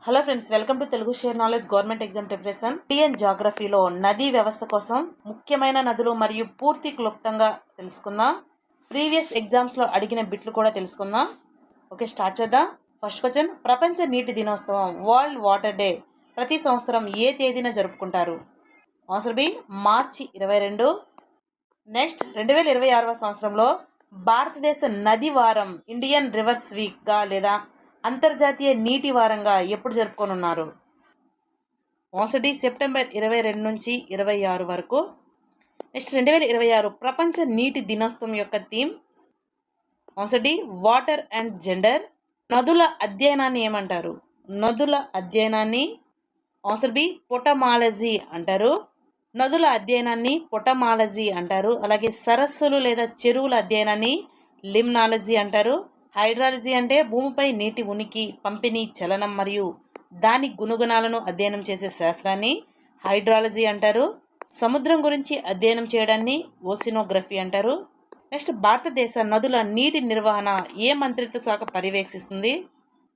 Hello friends, welcome to Telugu share knowledge government exam preparation. TN జాగ్రఫీలో నదీ వ్యవస్థ కోసం ముఖ్యమైన నదులు మరియు పూర్తి క్లుప్తంగా తెలుసుకుందాం. ప్రీవియస్ ఎగ్జామ్స్లో అడిగిన బిట్లు కూడా తెలుసుకుందాం. ఓకే, స్టార్ట్ చేద్దాం. ఫస్ట్ క్వశ్చన్, ప్రపంచ నీటి దినోత్సవం వరల్డ్ వాటర్ డే ప్రతి సంవత్సరం ఏ తేదీన జరుపుకుంటారు? ఆన్సర్ బి, మార్చి 22. నెక్స్ట్, 2026వ సంవత్సరంలో భారతదేశ నది వారం ఇండియన్ రివర్స్ వీక్గా లేదా అంతర్జాతీయ నీటి వారంగా ఎప్పుడు జరుపుకోనున్నారు? ఆన్సర్ డి, సెప్టెంబర్ 22 నుంచి 26 వరకు. నెక్స్ట్, 2026 ప్రపంచ నీటి దినోత్సవం యొక్క theme? Answer D, water and gender. నదుల అధ్యయనాన్ని ఏమంటారు? నదుల అధ్యయనాన్ని ఆన్సర్ బి, పొటమాలజీ అంటారు. నదుల అధ్యయనాన్ని పొటమాలజీ అంటారు. అలాగే సరస్సులు లేదా చెరువుల అధ్యయనాన్ని లిమ్నాలజీ అంటారు. హైడ్రాలజీ అంటే భూమిపై నీటి ఉనికి, పంపిణీ, చలనం మరియు దాని గుణగుణాలను అధ్యయనం చేసే శాస్త్రాన్ని హైడ్రాలజీ అంటారు. సముద్రం గురించి అధ్యయనం చేయడాన్ని ఓసినోగ్రఫీ అంటారు. నెక్స్ట్, భారతదేశ నదుల నీటి నిర్వహణ ఏ మంత్రిత్వ శాఖ పర్యవేక్షిస్తుంది?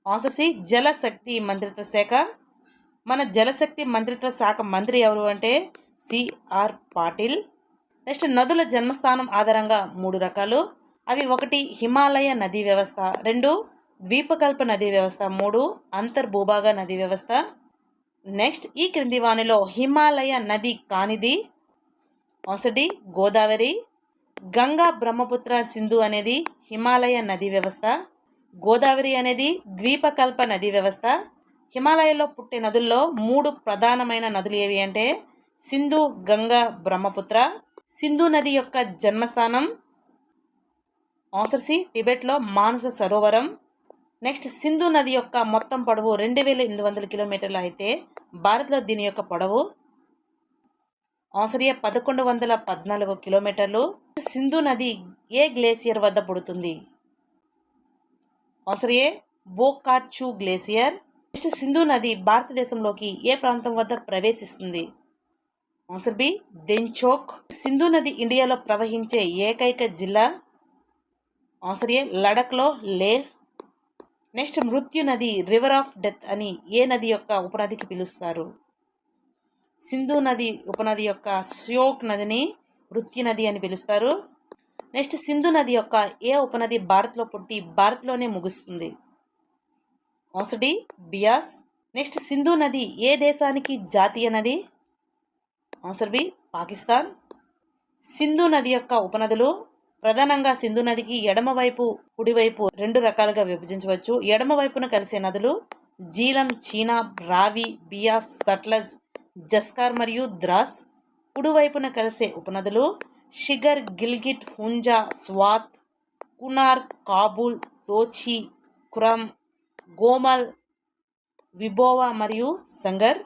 ఆన్సర్ సి, జలశక్తి మంత్రిత్వ శాఖ. మన జలశక్తి మంత్రిత్వ శాఖ మంత్రి ఎవరు అంటే సిఆర్ పాటిల్. నెక్స్ట్, నదుల జన్మస్థానం ఆధారంగా 3 రకాలు. అవి 1 హిమాలయ నదీ వ్యవస్థ, 2 ద్వీపకల్ప నదీ వ్యవస్థ, 3 అంతర్భూభాగ నదీ వ్యవస్థ. నెక్స్ట్, ఈ క్రింది వానిలో హిమాలయ నది కానిది? Answer D, Godavari. గంగా, బ్రహ్మపుత్ర, సింధు అనేది హిమాలయ నదీ వ్యవస్థ. గోదావరి అనేది ద్వీపకల్ప నదీ వ్యవస్థ. హిమాలయాల్లో పుట్టే నదుల్లో 3 ప్రధానమైన నదులు ఏవి అంటే సింధు, గంగా, బ్రహ్మపుత్ర. సింధు నది యొక్క జన్మస్థానం answer C, టిబెట్లో Manasa Sarovaram. Next, Sindhu నది యొక్క మొత్తం పొడవు 2800 కిలోమీటర్లు అయితే భారత్లో దీని యొక్క పొడవు ఆన్సర్ ఏ 1114 కిలోమీటర్లు. సింధు నది ఏ గ్లేసియర్ వద్ద పుడుతుంది? ఆన్సర్ ఏ బోకాచు గ్లేసియర్. నెక్స్ట్, సింధు నది భారతదేశంలోకి ఏ ప్రాంతం వద్ద ప్రవేశిస్తుంది? Answer B, దెంచోక్. సింధు నది ఇండియాలో ప్రవహించే ఏకైక జిల్లా? ఆన్సర్ ఏ లడఖ్లో లేహ్. నెక్స్ట్, మృత్యు నది రివర్ ఆఫ్ డెత్ అని ఏ నది యొక్క ఉపనదికి పిలుస్తారు? సింధు నది ఉపనది యొక్క శ్యోక్ నదిని మృత్యు నది అని పిలుస్తారు. నెక్స్ట్, సింధు నది యొక్క ఏ ఉపనది భారత్లో పుట్టి భారత్లోనే ముగుస్తుంది? Answer D, Beas. Next, Sindhu నది ఏ దేశానికి జాతీయ నది? Answer B, Pakistan. సింధు నది యొక్క ఉపనదులు ప్రధానంగా సింధు నదికి ఎడమవైపు, కుడివైపు 2 రకాలుగా విభజించవచ్చు. ఎడమ వైపున కలిసే నదులు జీలం, చీనాబ్, రావి, బియాస్, సట్లజ్, జస్కార్ మరియు ద్రాస్. కుడివైపున కలిసే ఉపనదులు షిగర్, గిల్గిట్, హుంజా, స్వాత్, కునార్, కాబూల్, తోచి, కురమ్, గోమల్, విబోవా మరియు సంగర్.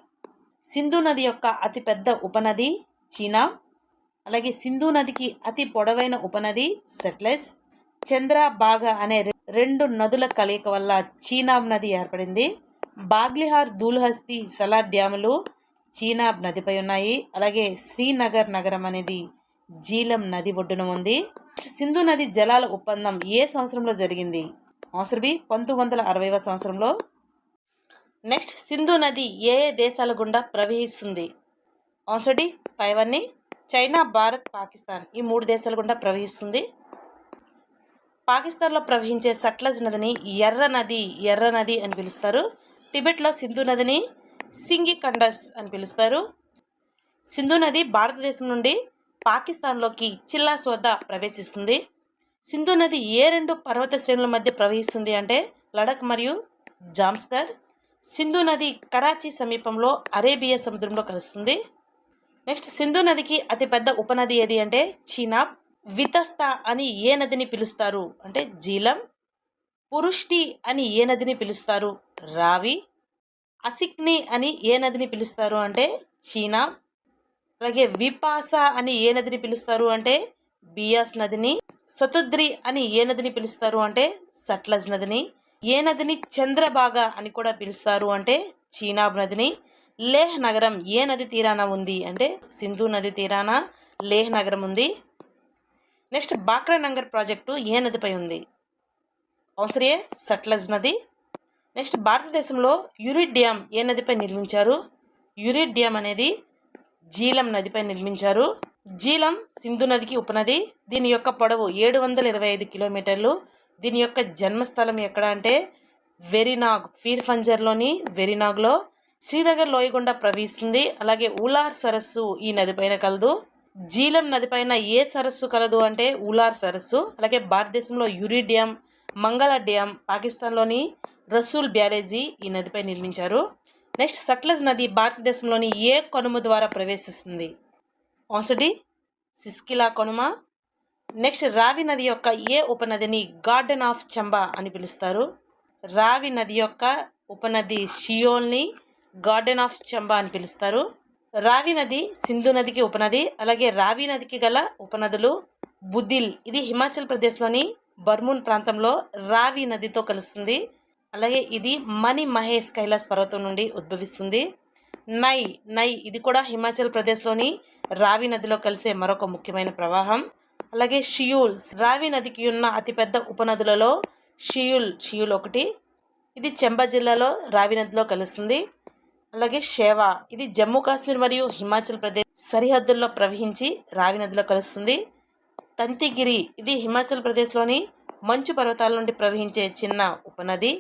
సింధు నది యొక్క అతిపెద్ద ఉపనది చీనాబ్. అలాగే సింధు నదికి అతి పొడవైన ఉపనది సట్లెజ్. చంద్రభాగా అనే 2 నదుల కలయిక వల్ల చీనాబ్ నది ఏర్పడింది. బాగ్లిహార్, దూల్హస్తి, సలార్ డ్యాములు చీనాబ్ నదిపై ఉన్నాయి. అలాగే శ్రీనగర్ నగరం అనేది జీలం నది ఒడ్డున ఉంది. సింధు నది జలాల ఒప్పందం ఏ సంవత్సరంలో జరిగింది? ఆన్సర్ బి, 1960వ సంవత్సరంలో. నెక్స్ట్, సింధు నది ఏ దేశాల గుండా ప్రవహిస్తుంది? ఆన్సర్ డి, పైవన్నీ చైనా, భారత్, పాకిస్తాన్ ఈ 3 దేశాల గుండా ప్రవహిస్తుంది. పాకిస్తాన్లో ప్రవహించే సట్లజ్ నదిని ఎర్ర నది అని పిలుస్తారు. టిబెట్లో సింధు నదిని సింగికండస్ అని పిలుస్తారు. సింధు నది భారతదేశం నుండి పాకిస్తాన్లోకి చిల్లాస్ వద్ద ప్రవేశిస్తుంది. సింధు నది ఏ 2 పర్వత శ్రేణుల మధ్య ప్రవహిస్తుంది అంటే లడఖ్ మరియు జాంస్కర్. సింధు నది కరాచీ సమీపంలో అరేబియా సముద్రంలో కలుస్తుంది. నెక్స్ట్, సింధు నదికి అతిపెద్ద ఉపనది ఏది అంటే చీనాబ్. వితస్తా అని ఏ నదిని పిలుస్తారు అంటే జీలం. పురుష్టి అని ఏ నదిని పిలుస్తారు? రావి. అసిక్ని అని ఏ నదిని పిలుస్తారు అంటే చీనాబ్. అలాగే విపాస అని ఏ నదిని పిలుస్తారు అంటే బియాస్ నదిని. సతుద్రి అని ఏ నదిని పిలుస్తారు అంటే సట్లజ్ నదిని. ఏ నదిని చంద్రభాగా అని కూడా పిలుస్తారు అంటే చీనాబ్ నదిని. లేహ్ నగరం ఏ నది తీరాన ఉంది అంటే సింధు నది తీరాన లేహ్ నగరం ఉంది. నెక్స్ట్, బాక్రా నంగర్ ప్రాజెక్టు ఏ నదిపై ఉంది? ఆన్సర్ ఏ సట్లజ్ నది. నెక్స్ట్ భారతదేశంలో యూరిడ్ డ్యామ్ ఏ నదిపై నిర్మించారు? యూరిడ్ డ్యామ్ అనేది జీలం నదిపై నిర్మించారు. జీలం సింధు నదికి ఉపనది. దీని యొక్క పొడవు 725 కిలోమీటర్లు. దీని యొక్క జన్మస్థలం ఎక్కడ అంటే వెరినాగ్, పీర్ పంజర్లోని వెరినాగ్లో. శ్రీనగర్ లోయ గుండా ప్రవహిస్తుంది. అలాగే ఉలార్ సరస్సు ఈ నదిపైన కలదు. జీలం నదిపైన ఏ సరస్సు కలదు అంటే ఉలార్ సరస్సు. అలాగే భారతదేశంలో యూరి డ్యామ్, మంగళ డ్యామ్, పాకిస్తాన్లోని రసూల్ బ్యారేజీ ఈ నదిపై నిర్మించారు. నెక్స్ట్ సట్లెజ్ నది భారతదేశంలోని ఏ కనుమ ద్వారా ప్రవేశిస్తుంది? ఆన్సర్ సిస్కిలా కనుమ. నెక్స్ట్ రావి నది యొక్క ఏ ఉపనదిని గార్డెన్ ఆఫ్ చంబా అని పిలుస్తారు? రావి నది యొక్క ఉపనది షియోల్ని గార్డెన్ ఆఫ్ చంబా అని పిలుస్తారు. రావి నది సింధు నదికి ఉపనది. అలాగే రావి నదికి గల ఉపనదులు బుదిల్, ఇది హిమాచల్ ప్రదేశ్లోని బర్మున్ ప్రాంతంలో రావి నదితో కలుస్తుంది. అలాగే ఇది మణి మహేష్ కైలాస్ పర్వతం నుండి ఉద్భవిస్తుంది. నై ఇది కూడా హిమాచల్ ప్రదేశ్లోని రావి నదిలో కలిసే మరొక ముఖ్యమైన ప్రవాహం. అలాగే షియూల్, రావి నదికి ఉన్న అతిపెద్ద ఉపనదులలో షియూల్ ఒకటి. ఇది చంబా జిల్లాలో రావి నదిలో కలుస్తుంది. అలాగే షేవా, ఇది జమ్మూ కాశ్మీర్ మరియు హిమాచల్ ప్రదేశ్ సరిహద్దుల్లో ప్రవహించి రావి నదిలో కలుస్తుంది. తంతిగిరి, ఇది హిమాచల్ ప్రదేశ్లోని మంచు పర్వతాల నుండి ప్రవహించే చిన్న ఉపనది.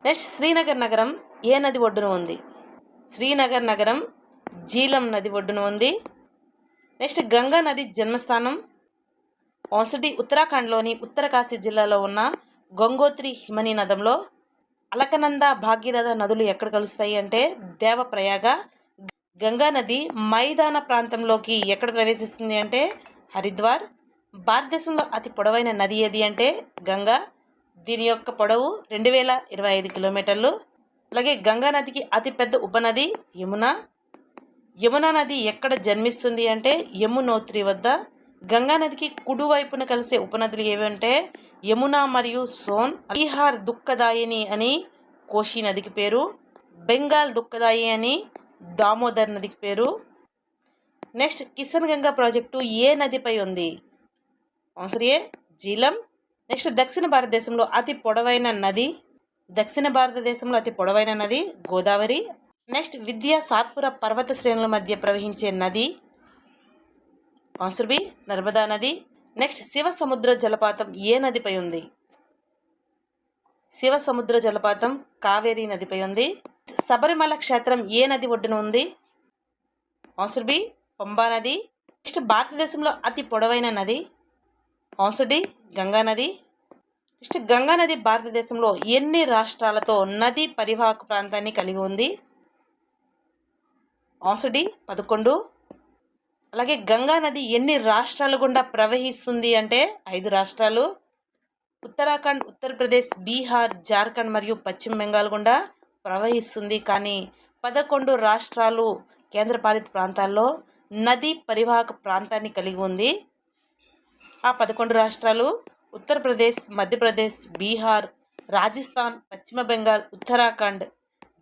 నెక్స్ట్ శ్రీనగర్ నగరం ఏ నది ఒడ్డున ఉంది? శ్రీనగర్ నగరం జీలం నది ఒడ్డున ఉంది. నెక్స్ట్ గంగా నది జన్మస్థానం ఆన్సర్ ఉత్తరాఖండ్లోని ఉత్తరకాశీ జిల్లాలో ఉన్న గంగోత్రి హిమనీ నదంలో. అలకనంద, భాగీరథ నదులు ఎక్కడ కలుస్తాయి అంటే దేవప్రయాగ. గంగా నది మైదాన ప్రాంతంలోకి ఎక్కడ ప్రవేశిస్తుంది అంటే హరిద్వార్. భారతదేశంలో అతి పొడవైన నది ఏది అంటే గంగా. దీని యొక్క పొడవు 2025 కిలోమీటర్లు. అలాగే గంగా నదికి అతిపెద్ద ఉపనది యమునా నది ఎక్కడ జన్మిస్తుంది అంటే యమునోత్రి వద్ద. గంగా నదికి కుడివైపున కలిసే ఉపనదులు ఏవి అంటే యమునా మరియు సోన్. బీహార్ దుఃఖదాయిని అని కోషి నదికి పేరు. బెంగాల్ దుఃఖదాయి అని దామోదర్ నదికి పేరు. నెక్స్ట్ కిషన్ గంగా ప్రాజెక్టు ఏ నదిపై ఉంది? ఆన్సర్ జీలం. నెక్స్ట్ దక్షిణ భారతదేశంలో అతి పొడవైన నది గోదావరి. నెక్స్ట్ విద్యా సాత్పుర పర్వత శ్రేణుల మధ్య ప్రవహించే నది ఆన్సర్ నర్మదా నది. నెక్స్ట్ శివ సముద్ర జలపాతం ఏ నదిపై ఉంది? శివ సముద్ర జలపాతం కావేరీ నదిపై ఉంది. శబరిమల క్షేత్రం ఏ నది ఒడ్డున ఉంది? ఆన్సర్ పంబా నది. నెక్స్ట్ భారతదేశంలో అతి పొడవైన నది ఆన్సర్ గంగా నది. నెక్స్ట్ గంగా నది భారతదేశంలో ఎన్ని రాష్ట్రాలతో నదీ పరివాహక ప్రాంతాన్ని కలిగి ఉంది? ఆన్సర్ 11. అలాగే గంగా నది ఎన్ని రాష్ట్రాల గుండా ప్రవహిస్తుంది అంటే 5 రాష్ట్రాలు. ఉత్తరాఖండ్, ఉత్తరప్రదేశ్, బీహార్, జార్ఖండ్ మరియు పశ్చిమ బెంగాల్ గుండా ప్రవహిస్తుంది. కానీ 11 రాష్ట్రాలు, కేంద్రపాలిత ప్రాంతాల్లో నదీ పరివాహక ప్రాంతాన్ని కలిగి ఉంది. ఆ 11 రాష్ట్రాలు ఉత్తరప్రదేశ్, మధ్యప్రదేశ్, బీహార్, రాజస్థాన్, పశ్చిమ బెంగాల్, ఉత్తరాఖండ్,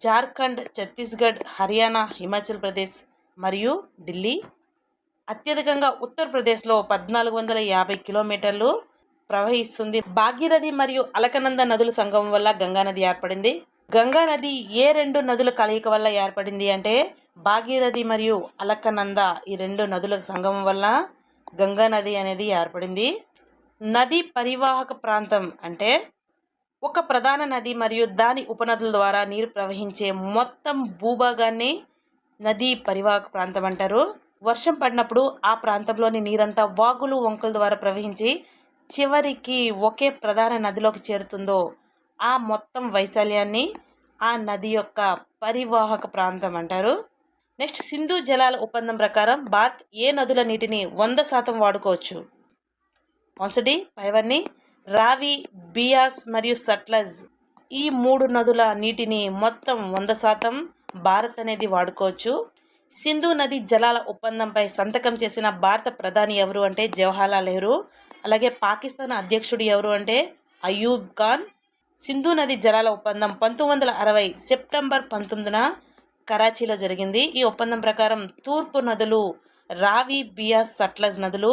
జార్ఖండ్, ఛత్తీస్గఢ్, హర్యానా, హిమాచల్ ప్రదేశ్ మరియు ఢిల్లీ. అత్యధికంగా ఉత్తరప్రదేశ్లో 1450 కిలోమీటర్లు ప్రవహిస్తుంది. భాగీరథి మరియు అలకనంద నదుల సంగమం వల్ల గంగా నది ఏర్పడింది. గంగా నది ఏ 2 నదుల కలయిక వల్ల ఏర్పడింది అంటే భాగీరథి మరియు అలకనంద ఈ 2 నదుల సంగమం వల్ల గంగా నది అనేది ఏర్పడింది. నదీ పరివాహక ప్రాంతం అంటే ఒక ప్రధాన నది మరియు దాని ఉపనదుల ద్వారా నీరు ప్రవహించే మొత్తం భూభాగాన్ని నదీ పరివాహక ప్రాంతం అంటారు. వర్షం పడినప్పుడు ఆ ప్రాంతంలోని నీరంతా వాగులు, వంకల ద్వారా ప్రవహించి చివరికి ఒకే ప్రధాన నదిలోకి చేరుతుందో ఆ మొత్తం వైశాల్యాన్ని ఆ నది యొక్క పరివాహక ప్రాంతం అంటారు. నెక్స్ట్ సింధు జలాల ఒప్పందం ప్రకారం భారత్ ఏ నదుల నీటిని 100% వాడుకోవచ్చు? ఆన్సర్ పైవన్నీ రావి, బియాస్ మరియు సట్లెజ్ ఈ 3 నదుల నీటిని మొత్తం 100% భారత్ అనేది వాడుకోవచ్చు. సింధు నది జలాల ఒప్పందంపై సంతకం చేసిన భారత ప్రధాని ఎవరు అంటే జవహర్లాల్ నెహ్రూ. అలాగే పాకిస్తాన్ అధ్యక్షుడు ఎవరు అంటే అయూబ్ ఖాన్. సింధు నది జలాల ఒప్పందం 1960 సెప్టెంబర్ 19న కరాచీలో జరిగింది. ఈ ఒప్పందం ప్రకారం తూర్పు నదులు రావి, బియాస్, సట్లెజ్ నదులు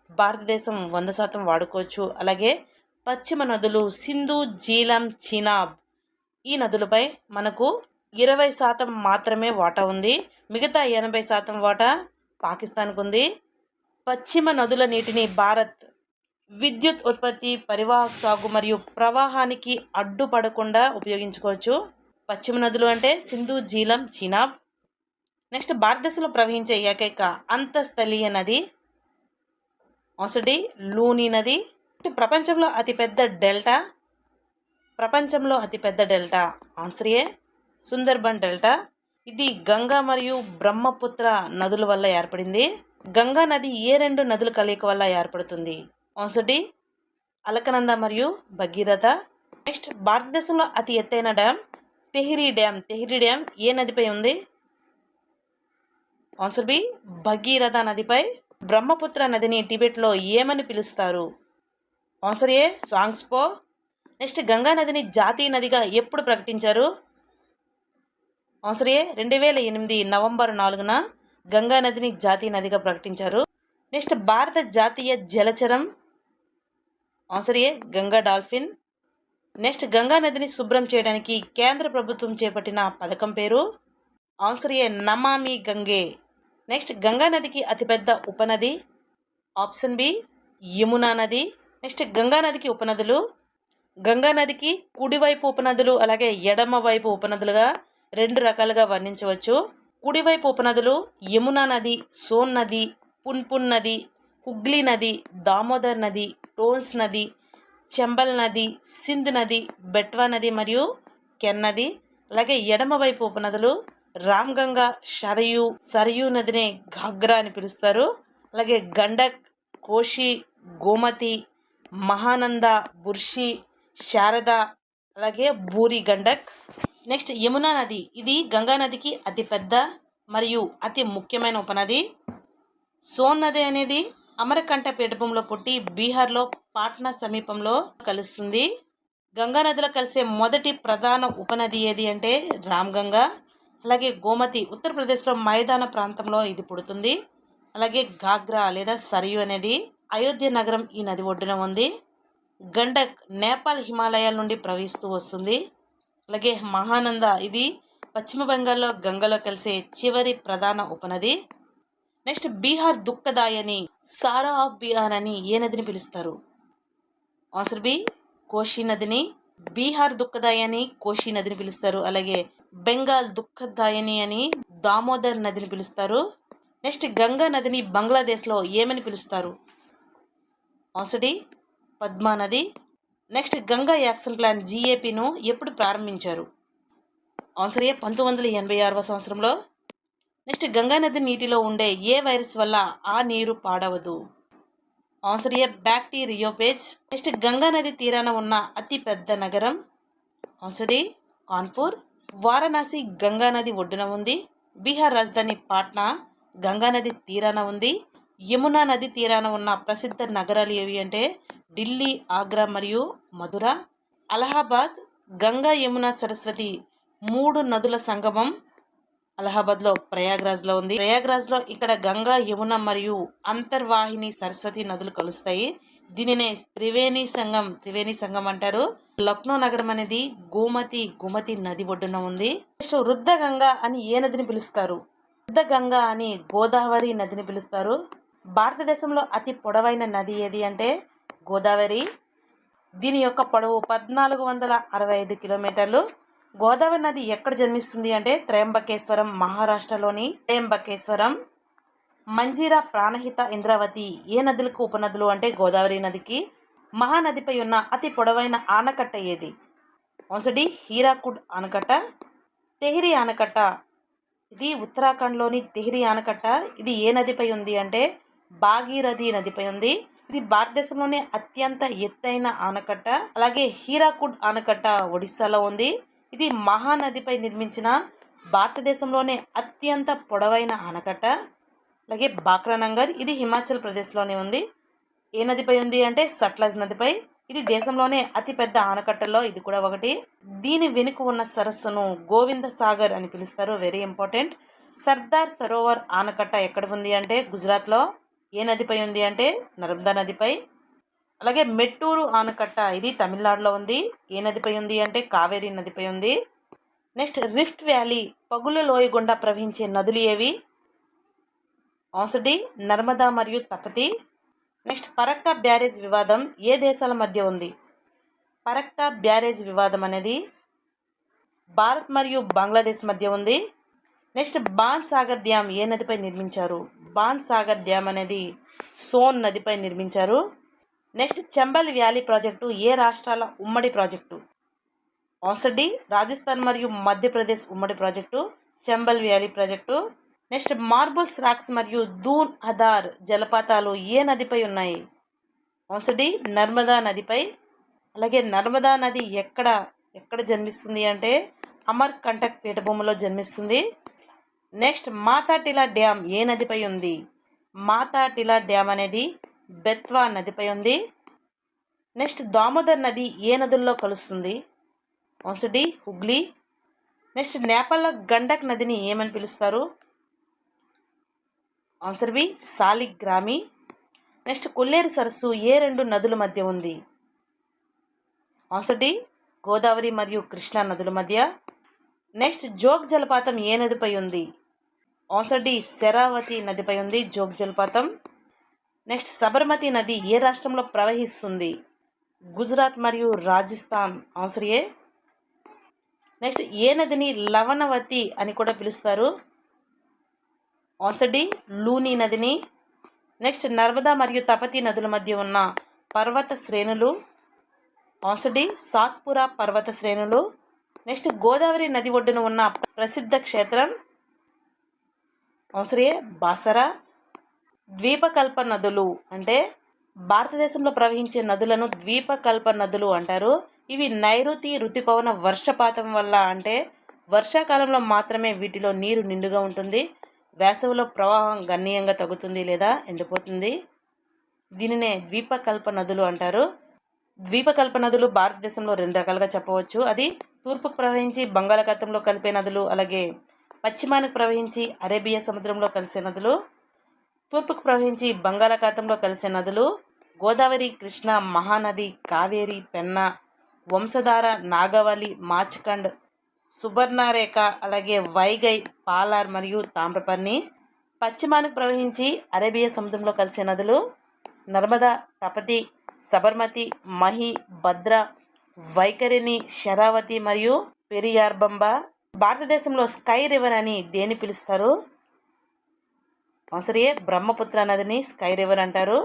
భారతదేశం 100% వాడుకోవచ్చు. అలాగే పశ్చిమ నదులు సింధు, జీలం, చినాబ్ ఈ నదులపై మనకు 20% మాత్రమే వాటా ఉంది. మిగతా 80% వాటా పాకిస్తాన్కు ఉంది. పశ్చిమ నదుల నీటిని భారత్ విద్యుత్ ఉత్పత్తి, పరివాహక సాగు మరియు ప్రవాహానికి అడ్డుపడకుండా ఉపయోగించుకోవచ్చు. పశ్చిమ నదులు అంటే సింధు, జీలం, చీనాబ్. నెక్స్ట్ భారతదేశంలో ప్రవహించే ఏకైక అంతఃస్థలీయ నది ఆల్సోటి లూని నది. ప్రపంచంలో అతిపెద్ద డెల్టా ఆన్సర్ ఏ సుందర్బన్ డెల్టా. ఇది గంగా మరియు బ్రహ్మపుత్ర నదుల వల్ల ఏర్పడింది. గంగా నది ఏ 2 నదుల కలయిక వల్ల ఏర్పడుతుంది? ఆన్సర్ అలకనంద మరియు భగీరథ. నెక్స్ట్ భారతదేశంలో అతి ఎత్తైన dam Tehri dam. Tehri dam ఏ నదిపై ఉంది? ఆన్సర్ బి భగీరథ నదిపై. బ్రహ్మపుత్ర నదిని టిబెట్లో ఏమని పిలుస్తారు? ఆన్సర్ ఏ సాంగ్స్పో. నెక్స్ట్ గంగా నదిని జాతీయ నదిగా ఎప్పుడు ప్రకటించారు? ఆన్సర్ ఏ 2008 నవంబర్ 4న గంగా నదిని జాతీయ నదిగా ప్రకటించారు. నెక్స్ట్ భారత జాతీయ జలచరం ఆన్సర్ ఏ గంగా డాల్ఫిన్. నెక్స్ట్ గంగా నదిని శుభ్రం చేయడానికి కేంద్ర ప్రభుత్వం చేపట్టిన పథకం పేరు? ఆన్సర్ ఏ నమామి గంగే. నెక్స్ట్ గంగా నదికి అతిపెద్ద ఉపనది? ఆప్షన్ బి యమునా నది. నెక్స్ట్ గంగా నదికి ఉపనదులు. గంగా నదికి కుడివైపు ఉపనదులు అలాగే ఎడమ వైపు ఉపనదులుగా 2 రకాలుగా వర్ణించవచ్చు. కుడివైపు ఉపనదులు యమునా నది, సోన్ నది, పున్పున్ నది, హుగ్లీ నది, దామోదర్ నది, టోన్స్ నది, చంబల్ నది, సింధ్ నది, బెట్వా నది మరియు కెన్ నది. అలాగే ఎడమ వైపు ఉపనదులు రామ్గంగా, సరయూ నదిని ఘాగ్రా అని పిలుస్తారు. అలాగే గండక్, కోషి, గోమతి, మహానంద, బుర్షి, శారద అలాగే బూరి గండక్. నెక్స్ట్ యమునా నది. ఇది గంగా నదికి అతి పెద్ద మరియు అతి ముఖ్యమైన ఉపనది. సోన్ నది అనేది అమరకంఠ పీఠభూమిలో పుట్టి బీహార్లో పాట్నా సమీపంలో కలుస్తుంది. గంగా నదిలో కలిసే మొదటి ప్రధాన ఉపనది ఏది అంటే రామ్గంగా. అలాగే గోమతి ఉత్తరప్రదేశ్లో మైదాన ప్రాంతంలో ఇది పుడుతుంది. అలాగే ఘాగ్రా లేదా సరియు అనేది అయోధ్య నగరం ఈ నది ఒడ్డున ఉంది. గండక్ నేపాల్ హిమాలయాల నుండి ప్రవహిస్తూ వస్తుంది. అలాగే మహానంద ఇది పశ్చిమ బెంగాల్లో గంగలో కలిసే చివరి ప్రధాన ఉపనది. నెక్స్ట్ బీహార్ దుఃఖదాయని, సారా ఆఫ్ బీహార్ అని ఏ నదిని పిలుస్తారు? ఆన్సర్ బి కోషి నదిని. బీహార్ దుఃఖదాయని కోషి నదిని పిలుస్తారు. అలాగే బెంగాల్ దుఃఖదాయని అని దామోదర్ నదిని పిలుస్తారు. నెక్స్ట్ గంగా నదిని బంగ్లాదేశ్లో ఏమని పిలుస్తారు? ఆన్సర్ డి పద్మా నది. నెక్స్ట్ గంగా యాక్షన్ ప్లాన్ GAPను ఎప్పుడు ప్రారంభించారు? ఆన్సర్ ఏ 1986వ సంవత్సరంలో. నెక్స్ట్ గంగా నది నీటిలో ఉండే ఏ వైరస్ వల్ల ఆ నీరు పాడవదు? Answer A bacteriophage. Next Ganga నది తీరాన ఉన్న అతి పెద్ద నగరం? Answer D Kanpur. వారణాసి గంగా నది ఒడ్డున ఉంది. బీహార్ రాజధాని పాట్నా గంగా నది తీరాన ఉంది. యమునా నది తీరాన ఉన్న ప్రసిద్ధ నగరాలు ఏవి అంటే ఢిల్లీ, ఆగ్రా మరియు మధుర. అలహాబాద్ గంగా, యమున, సరస్వతి 3 నదుల సంగమం అలహాబాద్లో ప్రయాగ్రాజ్లో ఉంది. ప్రయాగ్రాజ్లో ఇక్కడ గంగా, యమున మరియు అంతర్వాహిని సరస్వతి నదులు కలుస్తాయి. దీనినే త్రివేణి సంగం అంటారు. లక్నో నగరం అనేది గోమతి నది ఒడ్డున ఉంది. సో రుద్రగంగా అని ఏ నదిని పిలుస్తారు? రుద్రగంగా అని గోదావరి నదిని పిలుస్తారు. భారతదేశంలో అతి పొడవైన నది ఏది అంటే గోదావరి. దీని యొక్క పొడవు 1465 కిలోమీటర్లు. గోదావరి నది ఎక్కడ జన్మిస్తుంది అంటే త్రయంబకేశ్వరం, మహారాష్ట్రలోని త్రయంబకేశ్వరం. మంజీరా, ప్రాణహిత, ఇంద్రావతి ఏ నదులకు ఉపనదులు అంటే గోదావరి నదికి. మహానదిపై ఉన్న అతి పొడవైన ఆనకట్ట ఏది? ఆన్సర్ డి హీరాకుడ్ ఆనకట్ట. తెహ్రీ ఆనకట్ట ఇది ఉత్తరాఖండ్లోని తెహ్రీ ఆనకట్ట. ఇది ఏ నదిపై ఉంది అంటే భాగీరథి నదిపై ఉంది. ఇది భారతదేశంలోనే అత్యంత ఎత్తైన ఆనకట్ట. అలాగే హీరాకుడ్ ఆనకట్ట ఒడిస్సాలో ఉంది. ఇది మహానదిపై నిర్మించిన భారతదేశంలోనే అత్యంత పొడవైన ఆనకట్ట. అలాగే బాక్రానంగర్ ఇది హిమాచల్ ప్రదేశ్లోనే ఉంది. ఏ నదిపై ఉంది అంటే సట్లజ్ నదిపై. ఇది దేశంలోనే అతిపెద్ద ఆనకట్టల్లో ఇది కూడా ఒకటి. దీని వెనుక ఉన్న సరస్సును గోవింద సాగర్ అని పిలుస్తారు. Very important. సర్దార్ సరోవర్ ఆనకట్ట ఎక్కడ ఉంది అంటే గుజరాత్లో. ఏ నదిపై ఉంది అంటే నర్మదా నదిపై. అలాగే మెట్టూరు ఆనకట్ట ఇది తమిళనాడులో ఉంది. ఏ నదిపై ఉంది అంటే కావేరీ నదిపై ఉంది. నెక్స్ట్ రిఫ్ట్ వ్యాలీ పగుల లోయ గుండా ప్రవహించే నదులు ఏవి? ఆన్సర్ డి నర్మదా మరియు తపతి. నెక్స్ట్ పరక్కా బ్యారేజ్ వివాదం ఏ దేశాల మధ్య ఉంది? పరక్కా బ్యారేజ్ వివాదం అనేది భారత్ మరియు బంగ్లాదేశ్ మధ్య ఉంది. నెక్స్ట్ బాన్ సాగర్ డ్యామ్ ఏ నదిపై నిర్మించారు? బాన్ సాగర్ డ్యామ్ అనేది సోన్ నదిపై నిర్మించారు. నెక్స్ట్ చంబల్ వ్యాలీ ప్రాజెక్టు ఏ రాష్ట్రాల ఉమ్మడి ప్రాజెక్టు? ఆన్సర్ డి రాజస్థాన్ మరియు మధ్యప్రదేశ్ ఉమ్మడి project Chambal valley project. Next marbles rocks మరియు దూన్ అదార్ జలపాతాలు ఏ నదిపై ఉన్నాయి? ఆన్సర్ డి నర్మదా నదిపై. అలాగే నర్మదా నది ఎక్కడ జన్మిస్తుంది అంటే అమర్ కంటక్ పీఠభూమిలో జన్మిస్తుంది. నెక్స్ట్ మాతాటిలా డ్యామ్ ఏ నదిపై ఉంది? మాతాటిలా డ్యామ్ అనేది బెత్వా నదిపై ఉంది. నెక్స్ట్ దామోదర్ నది ఏ నదుల్లో కలుస్తుంది? Answer D Hooghly. నెక్స్ట్ నేపాల్లో గండక్ నదిని ఏమని పిలుస్తారు? Answer B Saligrami. Next Kolleru సరస్సు ఏ రెండు నదుల మధ్య ఉంది? ఆన్సర్ డి గోదావరి మరియు కృష్ణా నదుల మధ్య. నెక్స్ట్ జోగ్ జలపాతం ఏ నదిపై ఉంది? ఆన్సర్ డి శరావతి నదిపై ఉంది జోగ్ జలపాతం. నెక్స్ట్ సబర్మతి నది ఏ రాష్ట్రంలో ప్రవహిస్తుంది? గుజరాత్ మరియు రాజస్థాన్. ఆన్సర్ ఏ. నెక్స్ట్ ఏ నదిని లవణవతి అని కూడా పిలుస్తారు? ఆన్సర్ డి లూని నదిని. నెక్స్ట్ నర్మదా మరియు తపతి నదుల మధ్య ఉన్న పర్వత శ్రేణులు? ఆన్సర్ డి సాత్పురా పర్వత శ్రేణులు. నెక్స్ట్ గోదావరి నది ఒడ్డున ఉన్న ప్రసిద్ధ క్షేత్రం? ఆన్సర్ ఏ బాసరా. ద్వీపకల్ప నదులు అంటే భారతదేశంలో ప్రవహించే నదులను ద్వీపకల్ప నదులు అంటారు. ఇవి నైరుతి ఋతుపవన వర్షపాతం వల్ల అంటే వర్షాకాలంలో మాత్రమే వీటిలో నీరు నిండుగా ఉంటుంది. వేసవిలో ప్రవాహం గణనీయంగా తగ్గుతుంది లేదా ఎండిపోతుంది. దీనినే ద్వీపకల్ప నదులు అంటారు. ద్వీపకల్ప నదులు భారతదేశంలో రెండు రకాలుగా చెప్పవచ్చు. అది తూర్పుకు ప్రవహించి బంగాళాఖాతంలో కలిపే నదులు, అలాగే పశ్చిమానికి ప్రవహించి అరేబియా సముద్రంలో కలిసే నదులు. తూర్పుకు ప్రవహించి బంగాళాఖాతంలో కలిసే నదులు గోదావరి, కృష్ణ, మహానది, కావేరి, పెన్నా, వంశధార, నాగవలి, మాచ్కండ్, సుబర్ణరేఖ, అలాగే వైగై, పాలార్ మరియు తామ్రపర్ణి. పశ్చిమానికి ప్రవహించి అరేబియా సముద్రంలో కలిసే నదులు నర్మదా, తపతి, సబర్మతి, మహి, భద్ర, వైఖరిని, శరావతి మరియు పెరియార్బంబ. భారతదేశంలో స్కై రివర్ అని దేని పిలుస్తారు? ఆన్సర్ ఏ బ్రహ్మపుత్ర నదిని స్కై రివర్ అంటారు.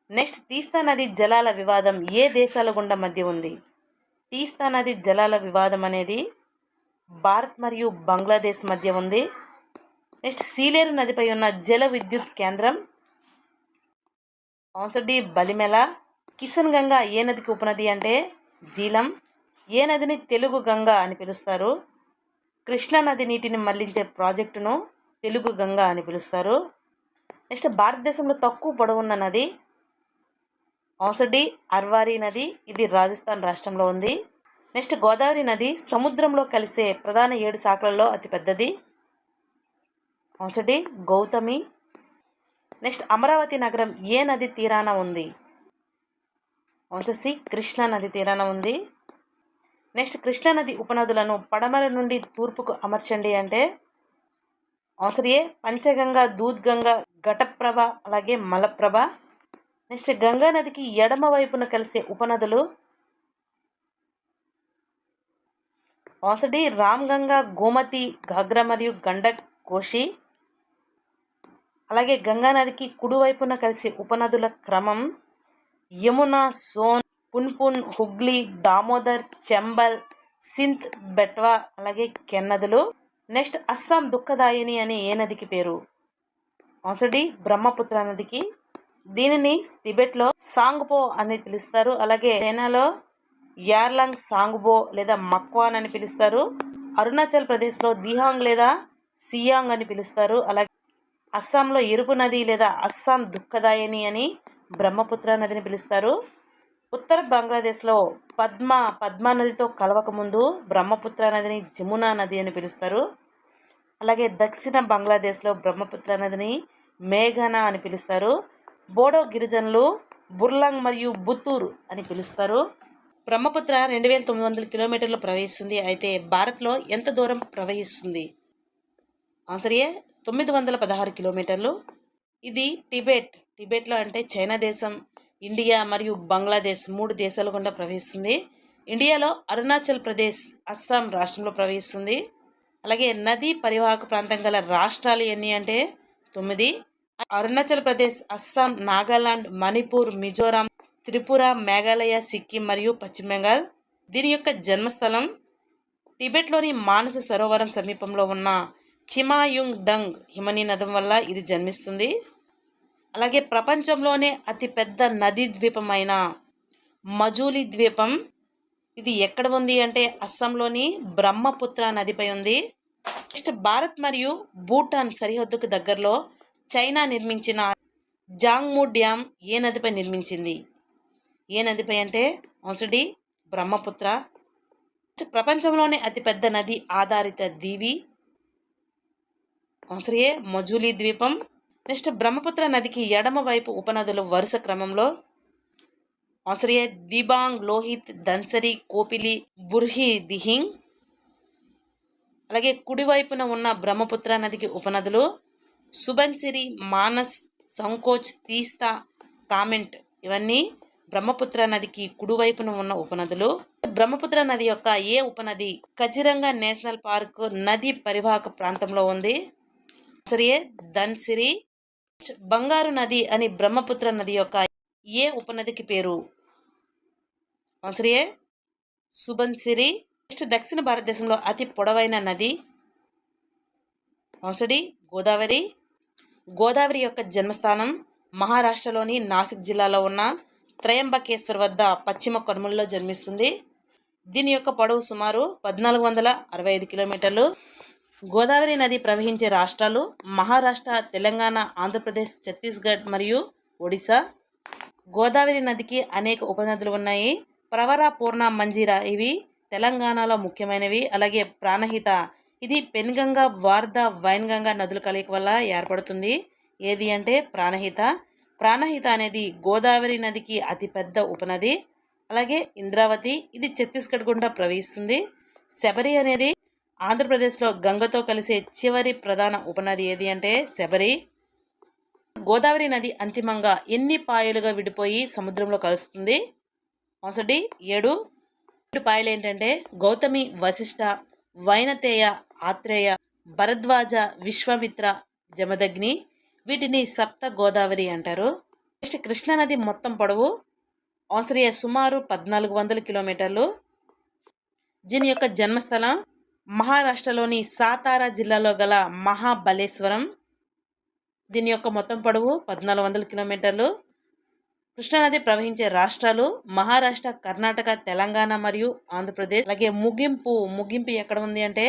నెక్స్ట్ తీస్తా నది జలాల వివాదం ఏ దేశాల గుండా మధ్య ఉంది? తీస్తా నది జలాల వివాదం అనేది భారత్ మరియు బంగ్లాదేశ్ మధ్య ఉంది. నెక్స్ట్ సీలేరు నదిపై ఉన్న జల విద్యుత్ కేంద్రం? Answer D Balimela. కిషన్ గంగా ఏ నదికి ఉపనది అంటే జీలం. ఏ నదిని తెలుగు గంగా అని పిలుస్తారు? కృష్ణా నది నీటిని మళ్లించే ప్రాజెక్టును తెలుగు గంగా అని పిలుస్తారు. నెక్స్ట్ భారతదేశంలో తక్కువ పొడవున్న నది? ఆన్సర్ డి అర్వారి నది. ఇది రాజస్థాన్ రాష్ట్రంలో ఉంది. నెక్స్ట్ గోదావరి నది సముద్రంలో కలిసే ప్రధాన 7 శాఖలలో అతిపెద్దది. Answer D Gautami. Next Amaravati నగరం ఏ నది తీరాన ఉంది? ఆన్సర్ సి కృష్ణా నది తీరాన ఉంది. నెక్స్ట్ కృష్ణా నది ఉపనదులను పడమర నుండి తూర్పుకు అమర్చండి అంటే ఆన్సర్ ఏ పంచగంగా, దూద్గంగా, ఘటప్రభ, అలాగే మలప్రభ. నెక్స్ట్ గంగా నదికి ఎడమ వైపున కలిసే ఉపనదులు? ఆన్సర్ డి రామ్గంగా, గోమతి, ఘాగ్రా మరియు గండక్, కోషి. అలాగే గంగా నదికి కుడివైపున కలిసే ఉపనదుల క్రమం యమున, సోన్, పున్పున్, హుగ్లీ, దామోదర్, చంబల్, సింధ్, బెట్వా, అలాగే కెన్నదులు. నెక్స్ట్ అస్సాం దుఃఖదాయిని అని ఏ నదికి పేరు? ఆన్సర్ డి బ్రహ్మపుత్ర నదికి. దీనిని టిబెట్లో సాంగ్పో అని పిలుస్తారు. అలాగే చైనాలో యార్లాంగ్ సాంగ్బో లేదా మక్వాన్ అని పిలుస్తారు. అరుణాచల్ ప్రదేశ్లో దిహాంగ్ లేదా సియాంగ్ అని పిలుస్తారు. అలాగే అస్సాంలో ఎరుపు నది లేదా అస్సాం దుఃఖదాయిని అని బ్రహ్మపుత్ర నదిని పిలుస్తారు. ఉత్తర బంగ్లాదేశ్లో పద్మా నదితో కలవకముందు బ్రహ్మపుత్ర నదిని జమునా నది అని పిలుస్తారు. అలాగే దక్షిణ బంగ్లాదేశ్లో బ్రహ్మపుత్ర నదిని మేఘనా అని పిలుస్తారు. బోడో గిరిజనులు బుర్లాంగ్ మరియు బుత్తూర్ అని పిలుస్తారు. బ్రహ్మపుత్ర 2900 కిలోమీటర్లు ప్రవహిస్తుంది. అయితే భారత్లో ఎంత దూరం ప్రవహిస్తుంది? ఆన్సర్ ఏ 916 కిలోమీటర్లు. ఇది టిబెట్లో అంటే చైనా దేశం, ఇండియా మరియు బంగ్లాదేశ్ 3 దేశాల గుండా ప్రవహిస్తుంది. ఇండియాలో అరుణాచల్ ప్రదేశ్, అస్సాం రాష్ట్రంలో ప్రవహిస్తుంది. అలాగే నదీ పరివాహక ప్రాంతం గల రాష్ట్రాలు ఎన్ని అంటే 9. అరుణాచల్ ప్రదేశ్, అస్సాం, నాగాలాండ్, మణిపూర్, మిజోరాం, త్రిపుర, మేఘాలయ, సిక్కిం మరియు పశ్చిమ బెంగాల్. దీని యొక్క జన్మస్థలం టిబెట్లోని మానస సరోవరం సమీపంలో ఉన్న చిమాయుంగ్ డంగ్ హిమనీ నదం వల్ల ఇది జన్మిస్తుంది. అలాగే ప్రపంచంలోనే అతిపెద్ద నదీ ద్వీపమైన మజూలీ ద్వీపం ఇది ఎక్కడ ఉంది అంటే అస్సాంలోని బ్రహ్మపుత్ర నదిపై ఉంది. నెక్స్ట్ భారత్ మరియు భూటాన్ సరిహద్దుకు దగ్గరలో చైనా నిర్మించిన జాంగ్మూ డ్యామ్ ఏ నదిపై నిర్మించింది? ఏ నదిపై అంటే ఆన్సర్ డి బ్రహ్మపుత్ర. ప్రపంచంలోనే అతిపెద్ద నది ఆధారిత దీవి ఆన్సర్ ఏ మజూలీ ద్వీపం. నెక్స్ట్ బ్రహ్మపుత్ర నదికి ఎడమ వైపు ఉపనదులు వరుస క్రమంలో ఆన్సర్ ఏ దిబాంగ్, లోహిత్, ధన్సరి, కోపిలి, బుర్హి, దిహింగ్. అలాగే కుడివైపున ఉన్న బ్రహ్మపుత్ర నదికి ఉపనదులు సుబన్సిరి, మానస్, సంకోచ్, తీస్తా, కామెంట్. ఇవన్నీ బ్రహ్మపుత్ర నదికి కుడివైపున ఉన్న ఉపనదులు. బ్రహ్మపుత్ర నది యొక్క ఏ ఉపనది కజిరంగా నేషనల్ పార్క్ నది పరివాహక ప్రాంతంలో ఉంది? ఆన్సర్ ఏ ధన్సిరి. బంగారు నది అని బ్రహ్మపుత్ర నది యొక్క ఏ ఉపనదికి పేరు? ఆన్సర్ ఏ సుబన్సిరి. నెక్స్ట్ దక్షిణ భారతదేశంలో అతి పొడవైన నది ఆన్సర్ డి గోదావరి. గోదావరి యొక్క జన్మస్థానం మహారాష్ట్రలోని నాసిక్ జిల్లాలో ఉన్న త్రయంబకేశ్వర్ వద్ద పశ్చిమ కనుమలలో జన్మిస్తుంది. దీని యొక్క పొడవు సుమారు 1465 కిలోమీటర్లు. గోదావరి నది ప్రవహించే రాష్ట్రాలు మహారాష్ట్ర, తెలంగాణ, ఆంధ్రప్రదేశ్, ఛత్తీస్గఢ్ మరియు ఒడిశా. గోదావరి నదికి అనేక ఉపనదులు ఉన్నాయి. ప్రవర, పూర్ణ, మంజీరా ఇవి తెలంగాణలో ముఖ్యమైనవి. అలాగే ప్రాణహిత ఇది పెన్గంగా, వార్ధా, వైన్గంగా నదుల కలయిక వల్ల ఏర్పడుతుంది. ఏది అంటే ప్రాణహిత. ప్రాణహిత అనేది గోదావరి నదికి అతిపెద్ద ఉపనది. అలాగే ఇంద్రావతి ఇది ఛత్తీస్గఢ్ గుండా ప్రవహిస్తుంది. శబరి అనేది ఆంధ్రప్రదేశ్లో గంగతో కలిసే చివరి ప్రధాన ఉపనది ఏది అంటే శబరి. గోదావరి నది అంతిమంగా ఎన్ని పాయలుగా విడిపోయి సముద్రంలో కలుస్తుంది? Answer D 7. 7 పాయలు ఏంటంటే గౌతమి, వశిష్ఠ, వైనతేయ, ఆత్రేయ, భరద్వాజ, విశ్వామిత్ర, జమదగ్ని. వీటిని సప్త గోదావరి అంటారు. నెక్స్ట్ కృష్ణానది మొత్తం పొడవు ఆన్సర్ ఏ సుమారు 1400 కిలోమీటర్లు. దీని యొక్క జన్మస్థలం మహారాష్ట్రలోని సాతారా జిల్లాలో గల మహాబలేశ్వరం. దీని యొక్క మొత్తం పొడవు 1400 కిలోమీటర్లు. కృష్ణానది ప్రవహించే రాష్ట్రాలు మహారాష్ట్ర, కర్ణాటక, తెలంగాణ మరియు ఆంధ్రప్రదేశ్. అలాగే ముగింపు ఎక్కడ ఉంది అంటే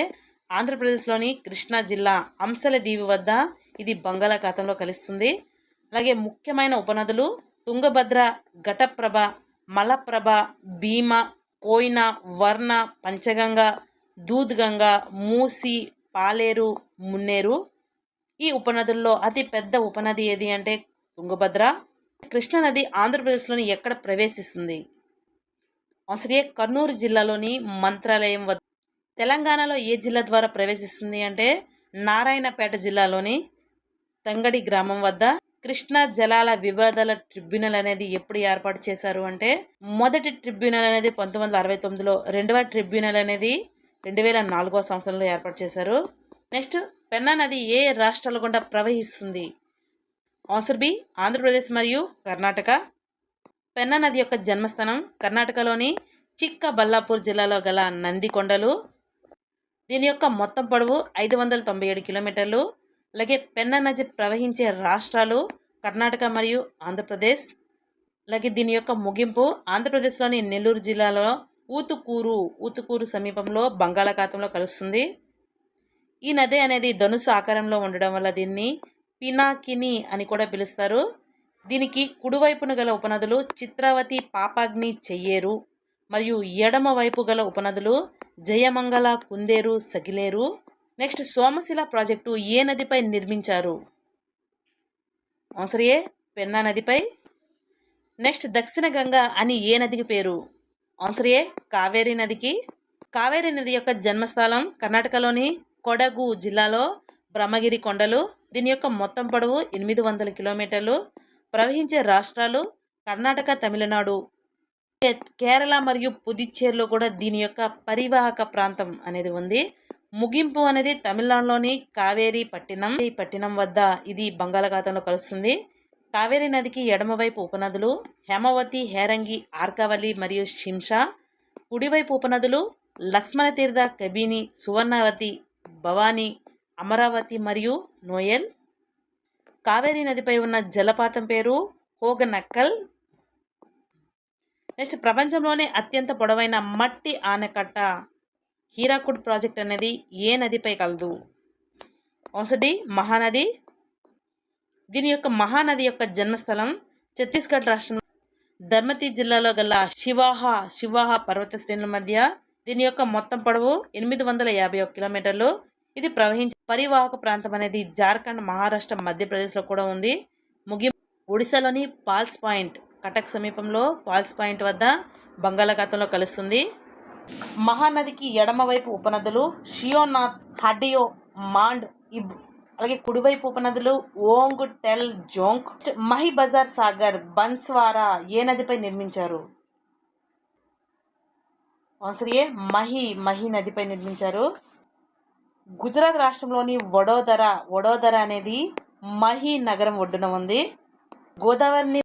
ఆంధ్రప్రదేశ్లోని కృష్ణా జిల్లా అంశల దీవి వద్ద ఇది బంగాళాఖాతంలో కలుస్తుంది. అలాగే ముఖ్యమైన ఉపనదులు తుంగభద్ర, ఘటప్రభ, మలప్రభ, భీమ, కోయిన, వర్ణ, పంచగంగ, దూద్గంగ, మూసి, పాలేరు, మున్నేరు. ఈ ఉపనదుల్లో అతి పెద్ద ఉపనది ఏది అంటే తుంగభద్ర. కృష్ణానది ఆంధ్రప్రదేశ్లోని ఎక్కడ ప్రవేశిస్తుంది? ఆన్సర్ ఏ కర్నూలు జిల్లాలోని మంత్రాలయం వద్ద. తెలంగాణలో ఏ జిల్లా ద్వారా ప్రవేశిస్తుంది అంటే నారాయణపేట జిల్లాలోని తంగడి గ్రామం వద్ద. కృష్ణా జలాల వివాదాల ట్రిబ్యునల్ అనేది ఎప్పుడు ఏర్పాటు చేశారు అంటే మొదటి ట్రిబ్యునల్ అనేది 1969లో, రెండవ ట్రిబ్యునల్ అనేది 2004వ సంవత్సరంలో ఏర్పాటు చేశారు. నెక్స్ట్ పెన్నా నది ఏ రాష్ట్రాల గుండా ప్రవహిస్తుంది? ఆన్సర్ బి ఆంధ్రప్రదేశ్ మరియు కర్ణాటక. పెన్నా నది యొక్క జన్మస్థానం కర్ణాటకలోని చిక్కబల్లాపూర్ జిల్లాలో గల నందికొండలు. దీని యొక్క మొత్తం పొడవు 597 కిలోమీటర్లు. అలాగే పెన్నా నది ప్రవహించే రాష్ట్రాలు కర్ణాటక మరియు ఆంధ్రప్రదేశ్. అలాగే దీని యొక్క ముగింపు ఆంధ్రప్రదేశ్లోని నెల్లూరు జిల్లాలో ఊతుకూరు సమీపంలో బంగాళాఖాతంలో కలుస్తుంది. ఈ నది అనేది ధనుసు ఆకారంలో ఉండడం వల్ల దీన్ని పినాకిని అని కూడా పిలుస్తారు. దీనికి కుడివైపున గల ఉపనదులు చిత్రావతి, పాపాగ్ని, చెయ్యేరు మరియు ఎడమ వైపు గల ఉపనదులు జయమంగళ, కుందేరు, సగిలేరు. నెక్స్ట్ సోమశిల ప్రాజెక్టు ఏ నదిపై నిర్మించారు? ఆన్సర్ ఏ పెన్నా నదిపై. నెక్స్ట్ దక్షిణ గంగా అని ఏ నదికి పేరు? ఆన్సర్ ఏ కావేరీ నదికి. కావేరీ నది యొక్క జన్మస్థలం కర్ణాటకలోని కొడగు జిల్లాలో బ్రహ్మగిరి కొండలు. దీని యొక్క మొత్తం పొడవు 800 కిలోమీటర్లు. ప్రవహించే రాష్ట్రాలు కర్ణాటక, తమిళనాడు, కేరళ మరియు పుదుచ్చేరిలో కూడా దీని యొక్క పరివాహక ప్రాంతం అనేది ఉంది. ముగింపు అనేది తమిళనాడులోని కావేరీ పట్టినం వద్ద ఇది బంగాళాఖాతంలో కలుస్తుంది. కావేరీ నదికి ఎడమవైపు ఉపనదులు హేమవతి, హేరంగి, ఆర్కావలి మరియు శింషా. కుడివైపు ఉపనదులు లక్ష్మణ తీర్థ, కబిని, సువర్ణవతి, భవాని, అమరావతి మరియు నోయల్. కావేరీ నదిపై ఉన్న జలపాతం పేరు హోగనక్కల్. నెక్స్ట్ ప్రపంచంలోనే అత్యంత పొడవైన మట్టి ఆనకట్ట హీరాకుడ్ ప్రాజెక్ట్ అనేది ఏ నదిపై కలదు? Answer D Mahanadi. దీని యొక్క మహానది యొక్క జన్మస్థలం ఛత్తీస్గఢ్ రాష్ట్రం ధర్మతి జిల్లాలో గల శివాహ పర్వత శ్రేణుల మధ్య. దీని యొక్క మొత్తం పొడవు 851 కిలోమీటర్లు. ఇది ప్రవహించే పరివాహక ప్రాంతం అనేది జార్ఖండ్, మహారాష్ట్ర, మధ్యప్రదేశ్లో కూడా ఉంది. ఒడిశాలోని పాల్స్ పాయింట్ కటక్ సమీపంలో పాల్స్ పాయింట్ వద్ద బంగాళాఖాతంలో కలుస్తుంది. మహానదికి ఎడమవైపు ఉపనదులు షియోనాథ్, హడియో, మాండ్, ఇబ్. అలాగే కుడివైపు ఉపనదులు ఓంగ్, టెల్, జోంక్. మహి బజార్ సాగర్ బన్స్వారా ఏ నదిపై నిర్మించారు? ఆన్సర్ ఏ మహి నదిపై నిర్మించారు. గుజరాత్ రాష్ట్రంలోని వడోదర అనేది మహి నగరం ఒడ్డున ఉంది. గోదావరిని